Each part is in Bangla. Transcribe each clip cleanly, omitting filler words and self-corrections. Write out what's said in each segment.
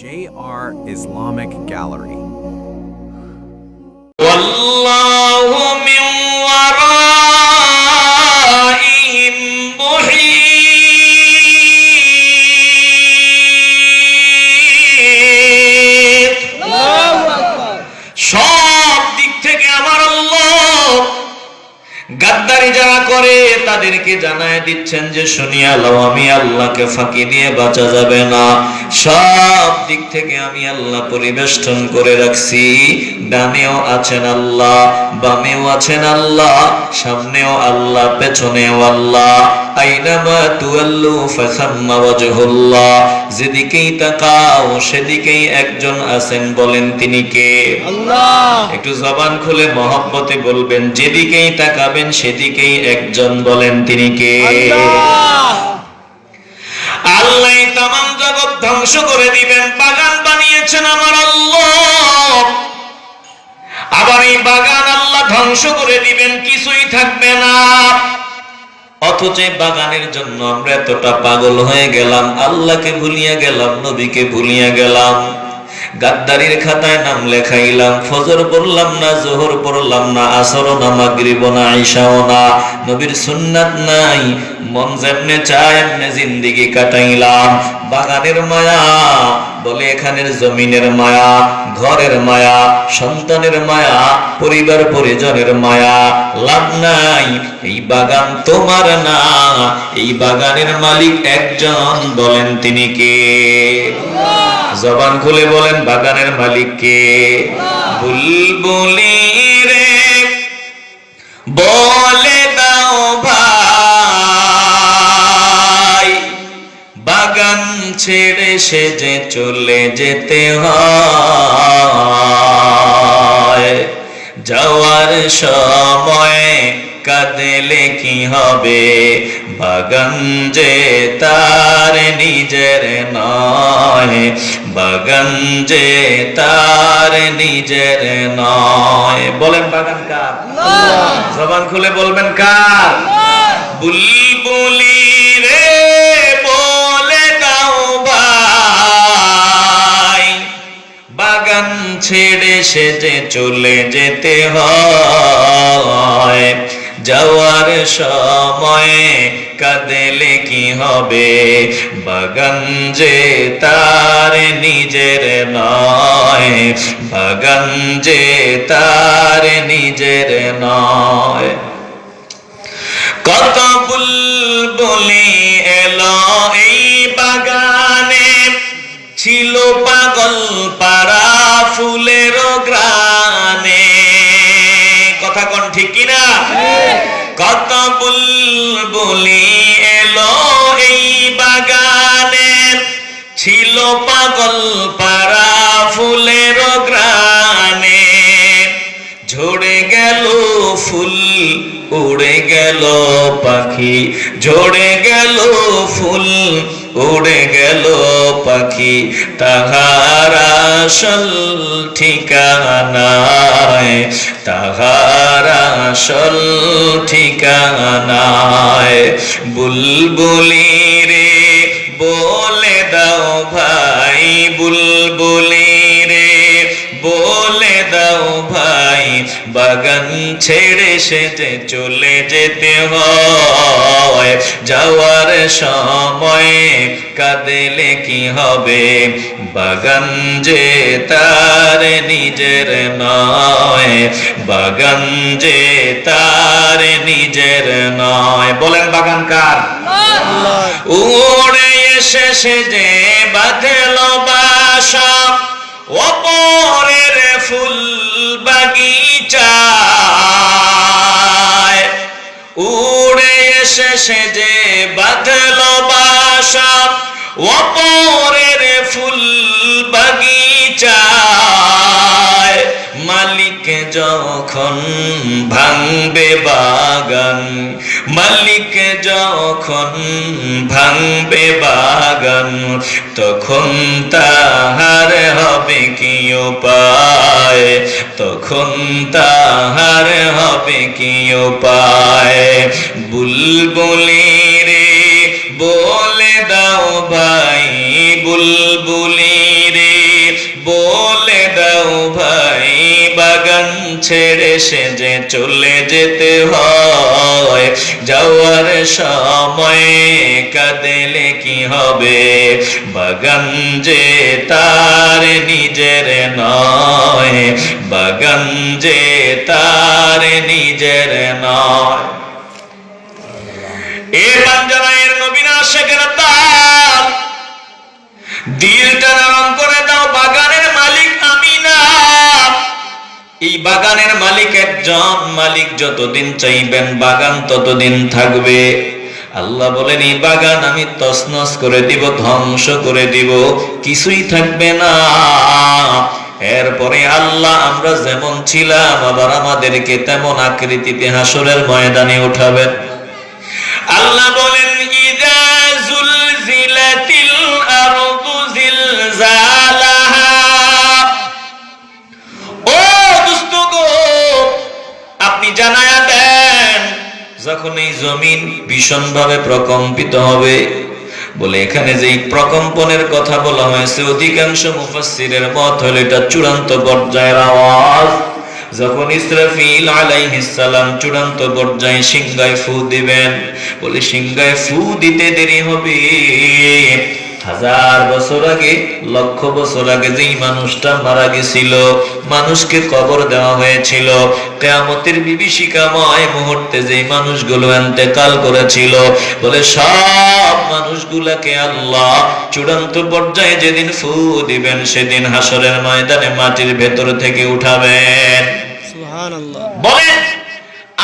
JR Islamic Gallery. والله من ورائهم محيط সব দিক থেকে আমার আল্লাহ গাদ্দারি যারা করে তাদেরকে জানায় দিচ্ছেন যে শুনিয়া লও, আমি আল্লাহকে ফাঁকি দিয়ে বাঁচা যাবে না। সব দিক থেকে আমি আল্লাহ পরিবেষ্টন করে রাখছি। ডানেও আছেন আল্লাহ, বামেও আছেন আল্লাহ, সামনেও আল্লাহ, পেছনেও আল্লাহ। আইনামা তুওয়াল্লু ফাসাম্মা ওয়াজহুল্লাহ, যেদিকেই তাকাও সেদিকেই একজন আছেন, বলেন তিনি কে? আল্লাহ। একটু জবান খুলে মহব্বতে বলবেন, যেদিকেই তাকাবেন সেদিকেই একজন, বলেন তিনি কে? আল্লাহ তামাম জগৎ ধ্বংস করে দিবেন, বাগান বানিয়েছেন আমার আল্লাহ। আবার এই বাগান আল্লাহ ধ্বংস করে দিবেন, কিছুই থাকবে না। অথচ বাগানের জন্য আমরা এতটা পাগল হয়ে গেলাম, আল্লাহকে ভুলিয়া গেলাম, নবীকে ভুলিয়া গেলাম। গাদ্দারির খাতায় নাম লেখাইলাম, ফজর পড়লাম না, জোহর পড়লাম না, আসর না, মাগরিব না, ইশাও না, নবীর সুন্নাত নাই। মন যেমনে চায় এমনে জিন্দেগি কাটাইলাম। বাগানের মায়া বলে এখানের জমিনের মায়া, ঘরের মায়া, সন্তানের মায়া, পরিবার পরিজনের মায়া, লাভ নাই। এই বাগান তোমার না, এই বাগানের মালিক একজন, বলেন তিনি কে? জবান খুলে বলেন, বাগানের মালিক কে? বুলবুলি রে বলে দাও ভাই, বাগান ছেড়ে সে যে চলে যেতে হয়, যাওয়ার সময় কাঁদলে কি হবে, বাগান যে তার নিজের নয়, বাগান যে তার নিজের নয়। বলেন বাগান কার? জবান খুলে বলবেন কার? বুলবুলি রে বলে দাও ভাই, বাগান ছেড়ে সে যে চলে যেতে হয়, যাওয়ার সময় কাঁদলে কি হবে, বাগান যে তার নিজের নয়, বাগান যে তার নিজের নয়। কত বুলবুলি এলো এই বাগানে, ছিল পাগল পারা ফুলের গ্রানে। কথা কোন ঠিক কিনা? কত বুলবুলি এলো এই বাগানে, ছিল পাগল পারা ফুলের গ্রানে। ঝরে গেল ফুল, উড়ে গেল পাখি, ঝরে গেল ফুল, উড়ে গেল পাখি, তাহার আসল ঠিকানায়, তাহার আসল ঠিকানায়। বুলবুলি রে বলে দাও ভাই, বুলবুলি রে বলে দাও ভাই, বাগান ছেড়ে সে যে চলে যেতে হয়, যাওয়ার সময় কাঁদলে কি হবে, বাগান যে তার নিজের নয়, বাগান যে তার নিজের নয়। বলেন বাগান কার? উড়ে এসে সে যে বাঁধল বাসা ওপরের ফুল বাগিচায়, উড়ে এসে সে যে বাঁধল বাসা ওপরের ফুল বাগিচায়। মালিক যখন ভাঙবে বাগান, মালিক যখন ভাঙবে বাগান, তখন তাহার হবে কি উপায়, তখন তাহার হবে কি উপায়। বুলবুলি রে বলে দাও ভাই, বুলবুলি রে ছেড়ে সে যে চলে যেতে হয়, যাওয়ার সময় কাঁদলে কি হবে, বাগান যে তার নিজের নয়, বাগান যে তার নিজের নয়। এ বাঞ্জারায়ের নবীন আশিকের তার দিলটা নরম করে দাও, বাগানের মালিক আমি না। এই বাগানের মালিক একজন, মালিক যতদিন চাইবেন বাগান ততদিন থাকবে। আল্লাহ বলেন এই বাগান আমি তছনছ করে দিব, ধ্বংস করে দিব, কিছুই থাকবে না। এরপরে আল্লাহ আমরা যেমন ছিলাম আবার আমাদেরকে তেমন আকৃতিতে হাসরের ময়দানে উঠাবেন। আল্লাহ বলেন ইযা যুলজিলাতিল আরদু জিলজালাহা। ও দোস্ত গো, আপনি জানায়া দেন যখন এই জমিন ভীষণভাবে প্রকম্পিত হবে। বলে এখানে যে প্রকম্পনের কথা বলা হয়েছে অধিকাংশ মুফাসসিরের মত হলো এটা চূড়ান্ত পর্যায়ের আওয়াজ। যখন ইসরাফিল আলাইহিস সালাম চূড়ান্ত পর্যায়ে সিংহায় ফু দিবেন, বলে সিংহায় ফু দিতে দেরি হবে। 1000 বছর আগে, লক্ষ বছর আগে যেই মানুষটা মারা গেছিল, মানুষকে কবর দেওয়া হয়েছিল, কিয়ামতের বিভীষিকাময় মুহূর্তে যেই মানুষগুলো ইন্তেকাল করেছিল, বলে সব মানুষগুলোকে আল্লাহ চূড়ান্ত পর্যায়ে যেদিন ফু দিবেন সেদিন হাসরের ময়দানে মাটির ভেতর থেকে উঠাবেন। সুবহানাল্লাহ। বলে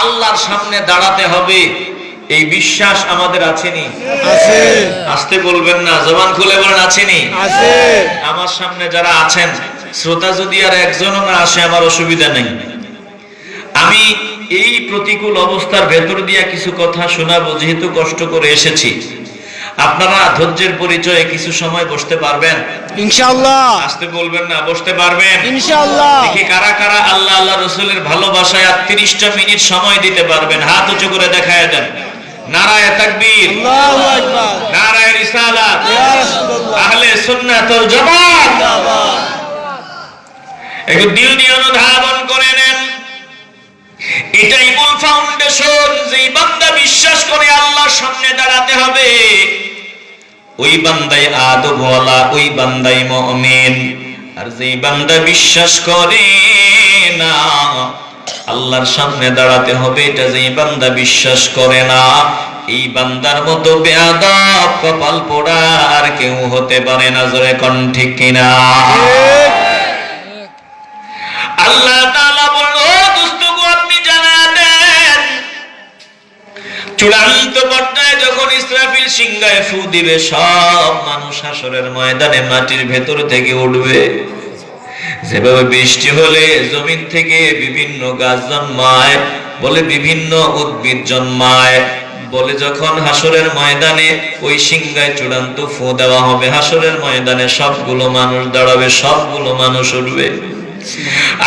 আল্লাহর সামনে দাঁড়াতে হবে, এই বিশ্বাস আমাদের আছেনি? আছে। আসতে বলবেন না, জবান খুলে বলেন আছেনি? আছে। আমার সামনে যারা আছেন শ্রোতা যদি আর একজনও না আসে আমার অসুবিধা নেই। আমি এই প্রতিকূল অবস্থার ভেতর দিয়ে কিছু কথা শোনাবো, যেহেতু কষ্ট করে এসেছি। আপনারা ধৈর্যের পরিচয়ে কিছু সময় বসতে পারবেন ইনশাআল্লাহ? আসতে বলবেন না, বসতে পারবেন ইনশাআল্লাহ? দেখি কারা কারা আল্লাহ আল্লাহ রাসূলের ভালোবাসায় 30টা মিনিট সময় দিতে পারবেন, হাত উঁচু করে দেখায় দেন। নারায়ে তাকবীর, আল্লাহু আকবার, নারায়ে রিসালাত, ইয়া রাসূলুল্লাহ, আহলে সুন্নাত ওয়াল জামাত জিন্দাবাদ। একটু দিল দিয়ে অনুধাবন করে নেন, এটাই মূল ফাউন্ডেশন। যেই বান্দা বিশ্বাস করে আল্লাহর সামনে দাঁড়াতে হবে, ওই বান্দাই আদবওয়ালা, ওই বান্দাই মুমিন। আর যেই বান্দা বিশ্বাস করে না আল্লাহর সামনে দাঁড়াতে হবে, এটা যেই বান্দা বিশ্বাস করে না, এই বান্দার মতো বেয়াদব কপাল পোড়া আর কেউ হতে পারে না। জোরে কোন ঠিক কিনা? আল্লাহ তাআলা বলেন ও দোস্ত গো, আপনি জানা দেন চূড়ান্ত পর্যায়ে যখন ইসরাফিল সিংহায় ফু দিবে, সব মানুষ হাসরের ময়দানে মাটির ভেতর থেকে উঠবে। যেভাবে বৃষ্টি হলে জমিন থেকে বিভিন্ন গাছ জন্মায়, বলে বিভিন্ন উদ্ভিদ জন্মায়, বলে যখন হাসরের ময়দানে ওই সিংহায় চূড়ান্ত ফু দেওয়া হবে, হাসরের ময়দানে সবগুলো মানুষ দাঁড়াবে, সবগুলো মানুষ উঠবে।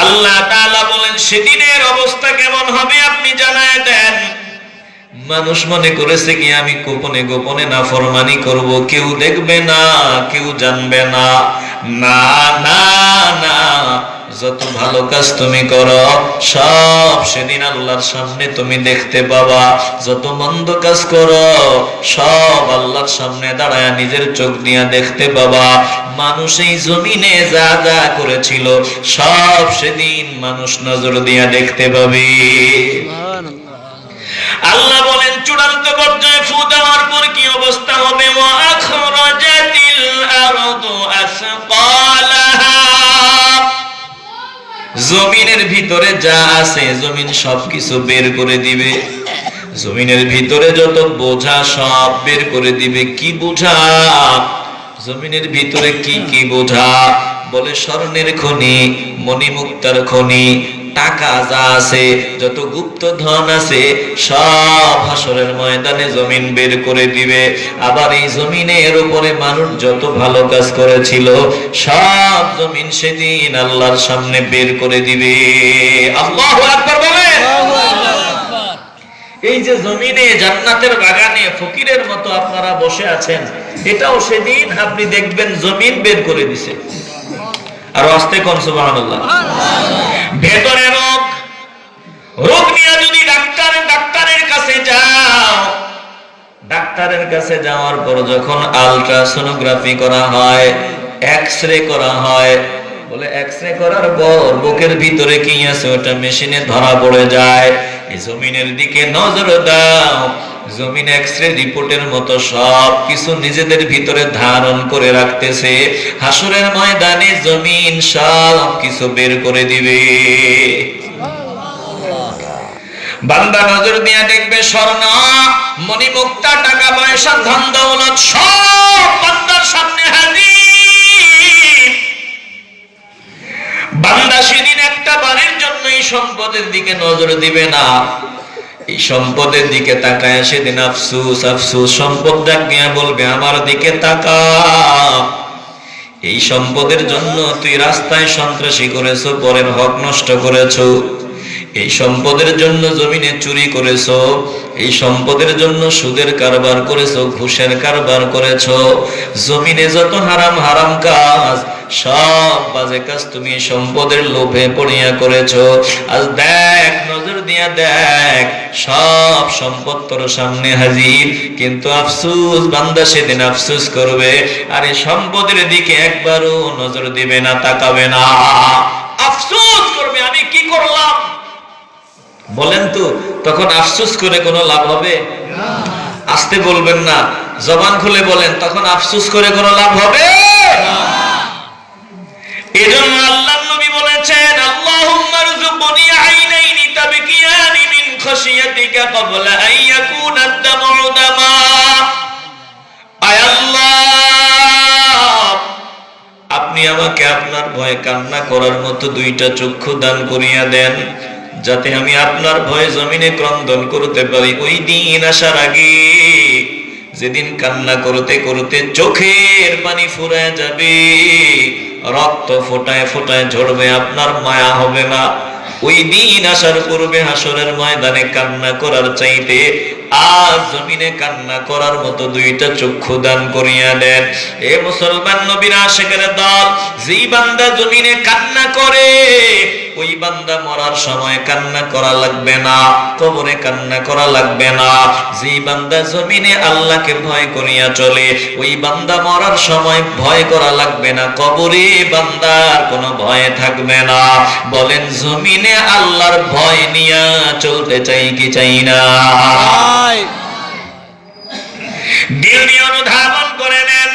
আল্লাহ তাআলা বলেন সেদিনের অবস্থা কেমন হবে আপনি জানায় দেন। মানুষ মনে করেছে কি আমি গোপনে গোপনে নাফরমানি করব, কেউ দেখবে না, কেউ জানবে না। না না না, যত ভালো কাজ তুমি করো সব সেদিন আল্লাহর সামনে তুমি দেখতে পাবা। যত মন্দ কাজ করো সব আল্লাহর সামনে দাঁড়ায় নিজের চোখ দিয়া দেখতে পাবা। মানুষ এই জমিনে যা যা করেছিল সব সেদিন মানুষ নজর দিয়া দেখতে পাবে। আল্লাহ বলেন চূড়ান্ত পর্যায়ে ফু দেওয়ার পর কি অবস্থা হবে? ওয়া আখরাজাতিল আরদু আসকালাহা। জমিনের ভিতরে যা আছে জমিন সবকিছু বের করে দিবে। জমিনের ভিতরে যত বোঝা সব বের করে দিবে। কি বোঝা? জমিনের ভিতরে কি কি বোঝা? বলে স্বর্ণের খনি, মণিমুক্তার খনি, টাকা যা আছে, যত গুপ্ত ধন আছে সব হাসরের ময়দানে জমিন বের করে দিবে। আবার এই জমিনের উপরে মানুষ যত ভালো কাজ করেছিল সব জমিন সেদিন আল্লাহর সামনে বের করে দিবে। আল্লাহু আকবার বলেন। এই যে জমিনে জান্নাতের বাগানে ফকিরের মতো আপনারা বসে আছেন, এটাও সেদিন আপনি দেখবেন জমিন বের করে দিছে। আর আস্তে কোন সুবহানাল্লাহ। ভেতরে রোগ, রোগ নিয়ে যদি ডাক্তারের কাছে যাও, ডাক্তারের কাছে যাওয়ার পর যখন আলট্রাসোনোগ্রাফি করা হয়, এক্সরে করা হয়, বলে এক্সরে করার পর বুকের ভিতরে কি আছে ওটা মেশিনে ধরা পড়ে যায়। এই জমিনের দিকে নজর দাও, জমিন এক্সরে রিপোর্টের মতো সব কিছু নিজেদের ভিতরে ধারণ করে রাখতেছে। হাসরের ময়দানে জমিন সব কিছু বের করে দিবে। বান্দা নজর দিয়া দেখবে স্বর্ণ মণিমুক্তা টাকা পয়সা ধন দৌলত সব বান্দার সামনে হাজির। বান্দা সেদিন একটা বারের জন্য এই সম্পদের দিকে নজর দিবে না। এই সম্পদের দিকে তাকায় সেদিন আফসোস আফসোস, সম্পদ ডাক দিয়া বলবে আমার দিকে তাকা। এই সম্পদের জন্য তুই রাস্তায় সন্ত্রাসী করেছো, পরের হক নষ্ট করেছো। এই সম্পদের জন্য জমিনে চুরি করেছো, এই সম্পদের জন্য সুদের কারবার করেছো, ঘুষের কারবার করেছো। জমিনে যত হারাম হারাম কাজ, সব বাজে কাজ তুমি সম্পদের লোভে পড়িয়া করেছো। আজ দেখ, নজর দিয়া দেখ, সব সম্পদ তোর সামনে হাজির। কিন্তু আফসোস, বান্দা সেদিন আফসোস করবে, আর এই সম্পদের দিকে একবারও নজর দিবে না, তাকাবে না, আফসোস করবে আমি কি করলাম। বলেন তো, তখন আফসোস করে কোনো লাভ হবে? আসতে বলবেন না, জবান খুলে বলেন, তখন আফসোস করে কোনো লাভ হবে? এজন্য আল্লাহর নবী বলেছেন, আল্লাহুম্মা রযুকনি আইনাইনি তাবকিয়ানি মিন খাশিয়াতিকা ক্বাবলা আন ইয়াকুনা আদ-দামউ দামা। আয় আল্লাহ, আপনি আমাকে আপনার ভয়ে কান্না করার মতো দুইটা চক্ষু দান করিয়া দেন, যাতে আমি আপনার ভয়ে জমিনে ক্রন্দন করতে পারি। ওই দিন আসার আগে, যেদিন কান্না করতে করতে চোখের পানি ফুরায় যাবে, রক্ত ফোটায় ফোটায় ঝরবে, আপনার মায়া হবে না। ওই দিন আসার পূর্বে হাসরের ময়দানে কান্না করার চাইতে আজ জমিনে কান্না করার মতো দুইটা চক্ষু দান করিয়া দেন। এ মুসলমান নবীর আশিকের দল, যেই বান্দা জমিনে কান্না করে, ওই বান্দা মরার সময় কান্না করা লাগবে না, কবরে কান্না করা লাগবে না। যেই বান্দা জমিনে আল্লাহকে ভয় করিয়া চলে, ওই বান্দা মরার সময় ভয় করা লাগবে না, কবরে বান্দার কোনো ভয় থাকবে না। বলেন, জমিনে আল্লাহর ভয় নিয়া চলতে চাই কি চাই না? দিল দিয়ে অনুধাবন করে নেন,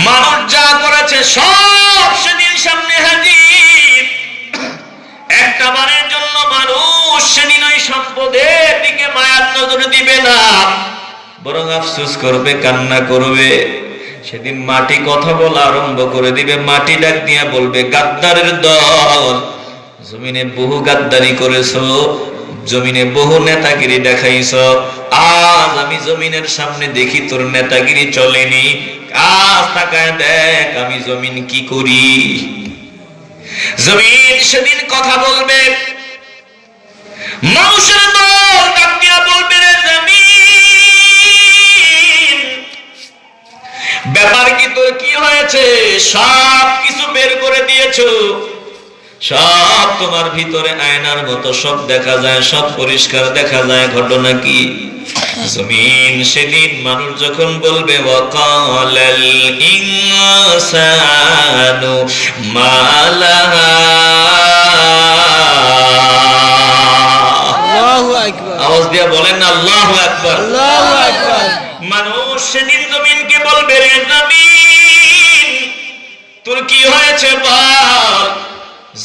মানুষ যা করেছে সব সেদিন সামনে হাজির। একটা বারের জন্য মানুষ সেদিন ওই সম্পদের দিকে মায়ার নজর দিবে না, বরং আফসোস করবে, কান্না করবে। সেদিন মাটি কথা বলা আরম্ভ করে দিবে। মাটি ডাক দিয়া বলবে, গাদ্দারের দল, জমিনে বহু গাদ্দারি করেছো, জমিনে বহু নেতাগিরি দেখাইছো, আজ আমি জমিনের সামনে দেখি তোর নেতাগিরি চলেনি। আজ তাকায় দেখ আমি জমিন কি করি। জমিন সেদিন কথা বলবে, মানুষের দল ডাক দিয়া বলবে, রে জমিন, ব্যাপার কি, তোর কি হয়েছে? সব কিছু বের করে দিয়েছো, সব তোমার ভিতরে আয়নার মতো সব দেখা যায়, সব পরিষ্কার দেখা যায়, ঘটনা কি? জমিন সেদিন মানুষ যখন বলবে, ওয়াকালাল ইনসানু মা লাহা, আল্লাহু আকবার, আওয়াজ দিয়া বলেন না আল্লাহু আকবার, আল্লাহু আকবার। মানুষ সেদিন জমিনকে বলবে, রে জমিন, তোর কি হয়েছে বল।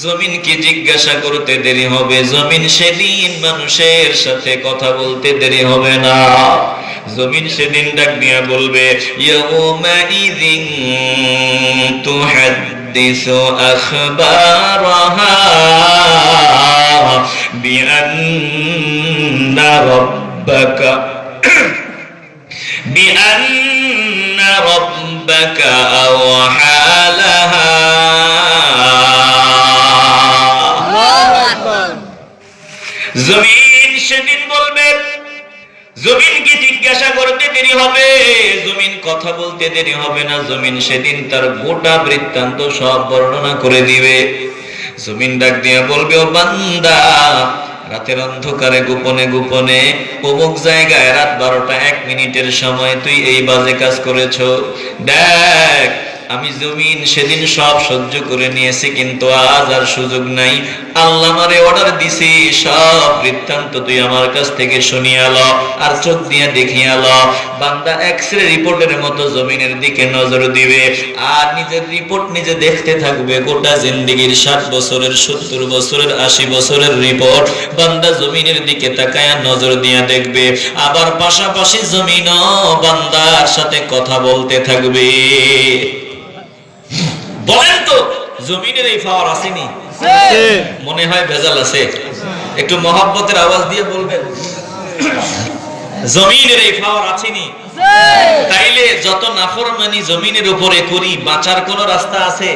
জমিনকে জিজ্ঞাসা করতে দেরি হবে, জমিন সেদিন মানুষের সাথে কথা বলতে দেরি হবে না। জমিন সেদিন ডাক দিয়া বলবে, ইয়াউমাইযিন তুহাদ্দিসু আখবারাহা বিআন্না রাব্বাকা আওহা লাহা। জমিন সেদিন বলবে, জমিনকে জিজ্ঞাসা করতে দেরি হবে, জমিন কথা বলতে দেরি হবে না। জমিন সেদিন তার গোটা বৃত্তান্ত সব বর্ণনা করে দিবে। জমিন ডাক দিয়া বলবে, ও বান্দা, রাতের অন্ধকারে গোপনে গোপনে অমুক জায়গায় রাত 12টা 1 মিনিটের সময় তুই এই বাজে কাজ করেছো, দেখ আমি জমিন সেদিন সব সহ্য করে নিয়েছি, কিন্তু আজ আর সুযোগ নাই। আল্লাহ আমারে অর্ডার দিছি, সব বৃত্তান্ত তুই আমার কাছ থেকে শুনিয়া ল আর চোখ দিয়ে দেখিয়া ল। বান্দা এক্সরে রিপোর্টের মতো জমিনের দিকে নজর দিবে আর নিজের রিপোর্ট নিজে দেখতে থাকবে। গোটা জিন্দেগীর 60 বছরের, 70 বছরের, 80 বছরের রিপোর্ট বান্দা জমিনের দিকে তাকায়া নজর দিয়া দেখবে। আবার পাশাপাশি জমিনও বান্দার সাথে কথা বলতে থাকবে। বলেন তো জমিনের এই পাওয়ার আসেনি? মনে হয় ভেজাল আছে। একটু মহব্বতের আওয়াজ দিয়ে বলবেন জমিনের এই পাওয়ার আসেনি? তাইলে যত নাফরমানি জমিনের উপরে করি বাঁচার কোন রাস্তা আছে?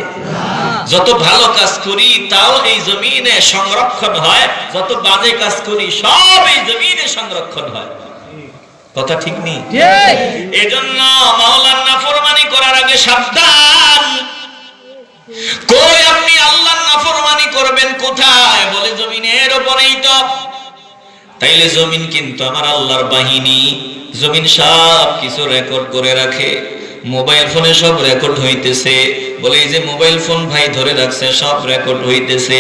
যত ভালো কাজ করি তাও এই জমিনে সংরক্ষণ হয়, যত বাজে কাজ করি সব এই জমিনে সংরক্ষণ হয়। কথা ঠিক নেই? এজন্য মাওলার নাফরমানি করার আগে সাবধান। কই আপনি আল্লাহর নাফরমানি করবেন কোথায়? বলে জমিনের উপরেই তো। তাইলে জমিন কিন্তু আমার আল্লাহর বাহিনী, জমিন সব কিছু রেকর্ড করে রাখে। মোবাইল ফোনে সব রেকর্ড হইতেছে। বলে এই যে মোবাইল ফোন ভাই ধরে রাখছে সব রেকর্ড হইতেছে।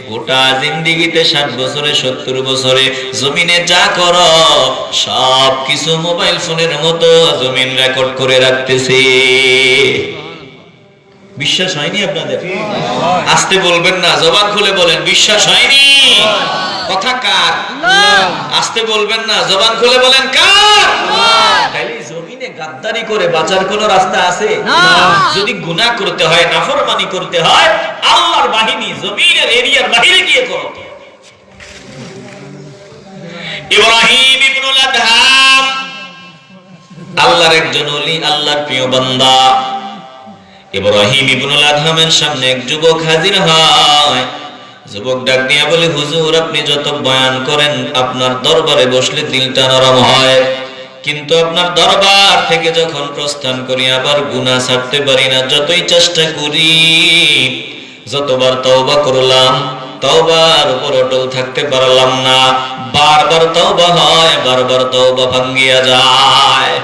গোটা জিন্দেগিতে 60 বছরে, 70 বছরে জমিনে যা করো সব কিছু মোবাইল ফোনের মতো জমিন রেকর্ড করে রাখতেছে। বিশ্বাস হয়নি আপনাদের? আসতে বলবেন না, জবান খুলে বলেন বিশ্বাস হয়নি। কথা কার? আসতে বলবেন না, জবান খুলে বলেন কার? তাইলে জমিনে গাদ্দারি করে বাঁচার কোন রাস্তা আছে? যদি গুনাহ করতে হয়, নাফরমানি করতে হয়, আল্লাহর বাহিনী জমিনের এরিয়ার বাইরে গিয়ে করো। ইব্রাহিম ইবনুল আদহাম আল্লাহর একজন ওলি, আল্লাহর প্রিয় বান্দা। ইব্রাহিম ইবনুল আদহামের সামনে এক যুবক হাজির হয়। যুবক ডাক দিয়া বলে, হুজুর আপনি যত বয়ান করেন আপনার দরবারে বসলে দিলটা নরম হয়, কিন্তু আপনার দরবার থেকে যখন প্রস্থান করি আবার গুনাহ ছাড়তে পারি না। যতই চেষ্টা করি, যতবার তওবা করলাম তওবার উপর অটল থাকতে পারলাম না। বারবার তওবা হয়, বারবার তওবা ভাঙ্গিয়া যায়।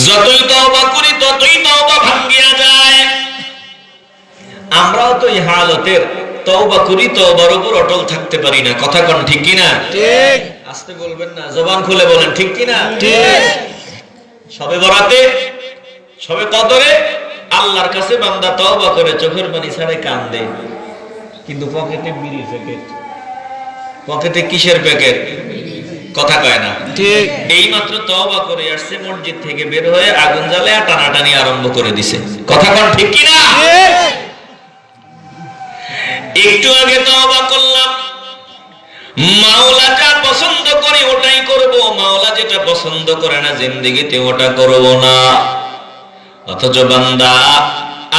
যতই তওবা করি ততই তওবা ভাঙ্গিয়া যায়। আমরাও তো এই হালতের, তওবা করি তওবার উপর অটল থাকতে পারি না। কথা কোন ঠিক কি না? ঠিক। আসতে বলবেন না, জবান খুলে বলেন ঠিক কি না? ঠিক। সবে বরাতে, সবে কদরে আল্লাহর কাছে বান্দা তওবা করে চোখের পানি ছাড়ে কান্দে, কিন্তু পকেটে বিড়ির প্যাকেট। পকেটে কিসের প্যাকেট? কথা কয় না। ঠিক। এই মাত্র তওবা করে আসছে, মসজিদ থেকে বের হয়ে আগুন জ্বালায়া টানাটানি আরম্ভ করে দিছে। কথা কোন ঠিক কি না? একটু আগে তওবা করলাম, মাওলা যা পছন্দ করে ওটাই করব, মাওলা যেটা পছন্দ করে না জিন্দেগিতে ওটা করব না। অথচ বান্দা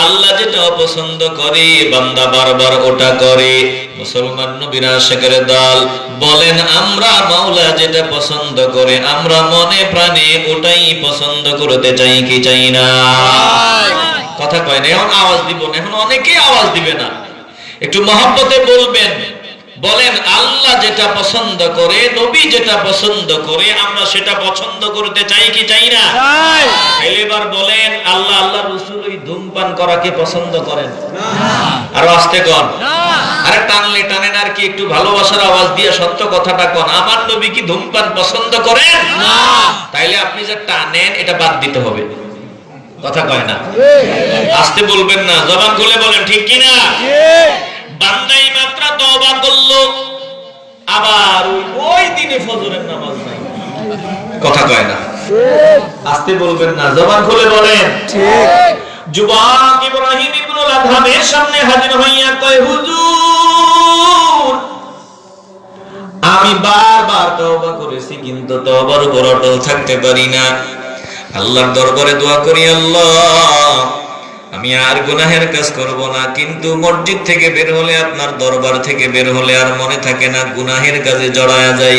আল্লাহ যেটা অপছন্দ করে বান্দা বারবার ওটা করে। মুসলমান নবীর আশিকের দল বলেন, আমরা মাওলা যেটা পছন্দ করে আমরা মনে প্রাণে ওটাই পছন্দ করতে চাই কি চাই না? কথা কয় না। এখন আওয়াজ দিব না, এখন অনেকেই আওয়াজ দিবে না, একটু মহব্বতে বলবেন। বলেন আল্লাহ যেটা পছন্দ করে, নবী যেটা পছন্দ করে আমরা সেটা পছন্দ করতে চাই কি চাই না? এবার বলেন আল্লাহ আল্লাহ রাসূল ওই ধূমপান করাকে পছন্দ করেন না? আর আস্তে কোন না, আরে টানলে টানেন আর কি, একটু ভালোবাসার আওয়াজ দিয়ে সত্য কথাটা কোন। আমার নবী কি ধূমপান পছন্দ করেন না? তাইলে আপনি যে টানেন এটা বাদ দিতে হবে। কথা কয় না। আস্তে বলবেন না, জবান খুলে বলেন ঠিক কি না? ঠিক। বান্দাই মাত্র তওবা করলো, আবার ওই দিনে ফজরের নামাজ নাই। কথা কয় না। আস্তে বলবেন না, জবান খুলে বলেন ঠিক। যুবক ইব্রাহিম ইবনুল আদহামের সামনে হাজির হইয়া কয়, হুজুর আমি বারবার তওবা করেছি কিন্তু তওবার উপর অটল থাকতে পারি না। আল্লাহর দরবারে দোয়া করি, আল্লাহ আমি আর গুনাহের কাজ করব না, কিন্তু মসজিদ থেকে বের হলে, আপনার দরবার থেকে বের হলে আর মনে থাকে না, গুনাহের কাজে জড়ায়া যাই।